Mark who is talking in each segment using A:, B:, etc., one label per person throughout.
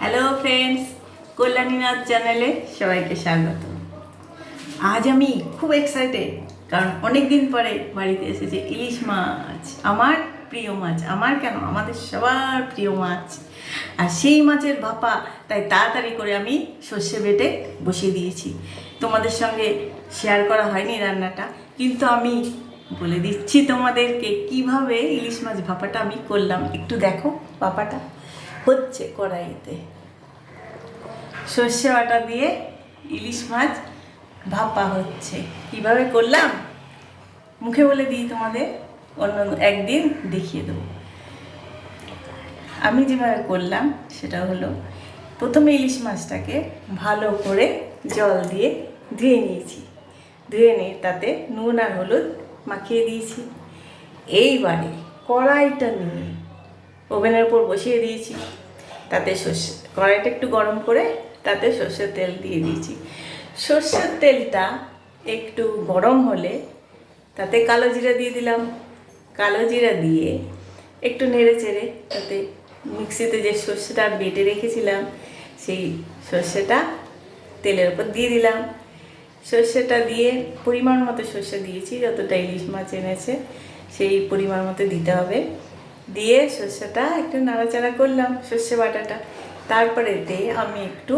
A: Hello friends, কল্যাণীনাথ চ্যানেলে সবাইকে স্বাগত। আজ আমি খুব এক্সাইটেড, কারণ অনেক দিন পরে বাড়িতে এসেছে ইলিশ মাছ। আমার প্রিয় মাছ, আমার কেন আমাদের সবার প্রিয় মাছ। আর সেই মাছের ভাপা, তাই তাড়াতাড়ি করে আমি সর্ষে বেটে বসিয়ে দিয়েছি। তোমাদের সঙ্গে শেয়ার করা হয়নি রান্নাটা, কিন্তু আমি বলে দিচ্ছি তোমাদেরকে কিভাবে ইলিশ মাছ ভাপাটা আমি করলাম। একটু দেখো, ভাপাটা হচ্ছে কড়াইতে সর্ষে বাটা দিয়ে ইলিশ মাছ ভাপা হচ্ছে। কিভাবে করলাম মুখে বলে দিই তোমাদের, অন্য একদিন দেখিয়ে দেবো। আমি যেভাবে করলাম সেটা হলো, প্রথমে ইলিশ মাছটাকে ভালো করে জল দিয়ে ধুয়ে নিয়েছি। ধুয়ে নিয়ে তাতে নুন আর হলুদ মাখিয়ে দিয়েছি। এইবারে কড়াইটা নিয়ে ওভেনের উপর বসিয়ে দিয়েছি। তাতে কড়াইটা একটু গরম করে তাতে সর্ষের তেল দিয়ে দিয়েছি। সর্ষের তেলটা একটু গরম হলে তাতে কালো জিরা দিয়ে দিলাম। কালো জিরা দিয়ে একটু নেড়ে চেড়ে তাতে মিক্সিতে যে সর্ষেটা বেটে রেখেছিলাম সেই সর্ষেটা তেলের উপর দিয়ে দিলাম। সর্ষেটা দিয়ে পরিমাণ মতো সর্ষে দিয়েছি, যতটা ইলিশ মাছ এনেছে সেই পরিমাণ মতো দিতে হবে। দিয়ে সর্ষেটা একটু নাড়াচাড়া করলাম, সর্ষে বাটাটা। তারপরেতে আমি একটু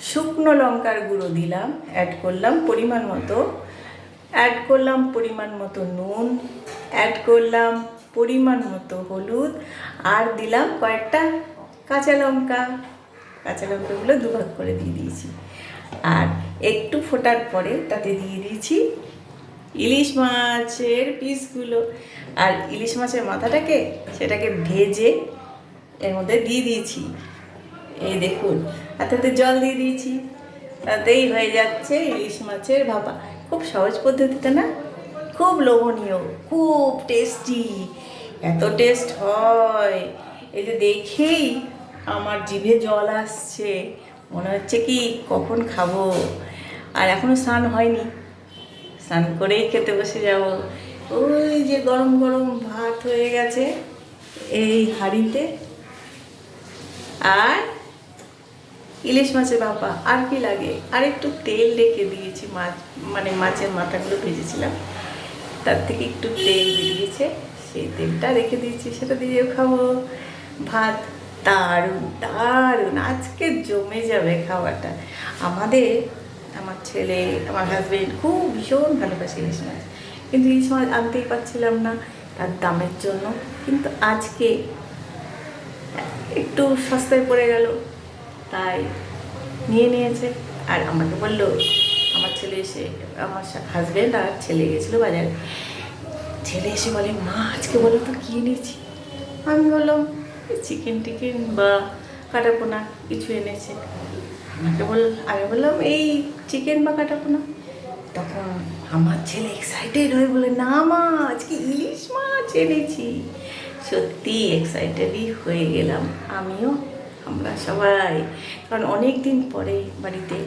A: শুকনো লঙ্কার গুঁড়ো দিলাম, অ্যাড করলাম পরিমাণ মতো। অ্যাড করলাম পরিমাণ মতো নুন, অ্যাড করলাম পরিমাণ মতো হলুদ, আর দিলাম কয়েকটা কাঁচা লঙ্কা। কাঁচা লঙ্কাগুলো দুভাগ করে দিয়ে দিয়েছি। আর একটু ফোটার পরে তাতে দিয়ে দিয়েছি ইলিশ মাছের পিসগুলো। আর ইলিশ মাছের মাথাটাকে সেটাকে ভেজে এর মধ্যে দিয়ে দিয়েছি। এই দেখুন, আর তাতে জল দিয়ে দিয়েছি। তাতেই হয়ে যাচ্ছে ইলিশ মাছের ভাপা। খুব সহজ পদ্ধতিতে না, খুব লোভনীয়, খুব টেস্টি। এত টেস্ট হয়, এই যে দেখেই আমার জিভে জল আসছে, মনে হচ্ছে কি কখন খাবো। আর এখনো স্নান হয়নি, স্নান করেই খেতে বসে যাব। ওই যে গরম গরম ভাত হয়ে গেছে এই হাঁড়িতে, আর ইলিশ মাছের ভাপা। আর কি লাগে, আর একটু তেল রেখে দিয়েছি, মাছের মাথাগুলো ভেজেছিলাম তার থেকে একটু তেল বেরিয়েছে, সেই তেলটা রেখে দিয়েছি, সেটা দিয়েও খাবো ভাত। দারুণ দারুণ, আজকে জমে যাবে খাওয়াটা। আমার ছেলে, আমার হাজবেন্ড খুব ভীষণ ভালোবাসে ইলিশ মাছ, কিন্তু ইলিশ মাছ আনতেই পারছিলাম না তার দামের জন্য। কিন্তু আজকে একটু সস্তায় পড়ে গেল, তাই নিয়ে নিয়েছে। আর আমাকে বললো, আমার ছেলে এসে, আমার হাজব্যান্ড আর ছেলে গেছিলো বাজারে। ছেলে এসে বলে, মা আজকে বলো তো কী এনেছি। আমি বললাম চিকেন টিকেন বা কাটাপোনা কিছু এনেছে। আমি বললাম এই চিকেন বা কাটাপোনা। তখন আমার ছেলে এক্সাইটেড হয়ে বলে, না মা আজকে ইলিশ মাছ এনেছি। সত্যি এক্সাইটেডই হয়ে গেলাম আমিও, আমরা সবাই। কারণ অনেক দিন পরে বাড়িতে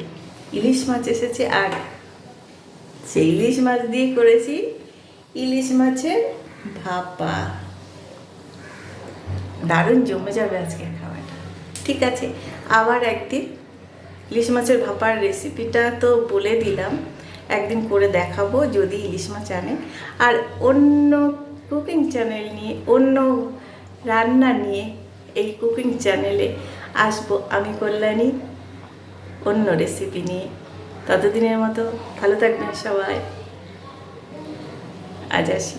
A: ইলিশ মাছ এসেছে, আর সেই ইলিশ মাছ দিয়ে করেছি ইলিশ মাছের ভাপা। দারুণ জমে যাবে আজকে খাওয়াটা। ঠিক আছে, আবার একদিন ইলিশ মাছের ভাপার রেসিপিটা তো বলে দিলাম, একদিন করে দেখাবো যদি ইলিশ মাছ আনে। আর অন্য কুকিং চ্যানেল নিয়ে, অন্য রান্না নিয়ে এই কুকিং চ্যানেলে আসবো আমি, কল্যাণী, অন্য রেসিপি নিয়ে। ততদিনের মতো ভালো থাকবেন সবাই, আজ আসি।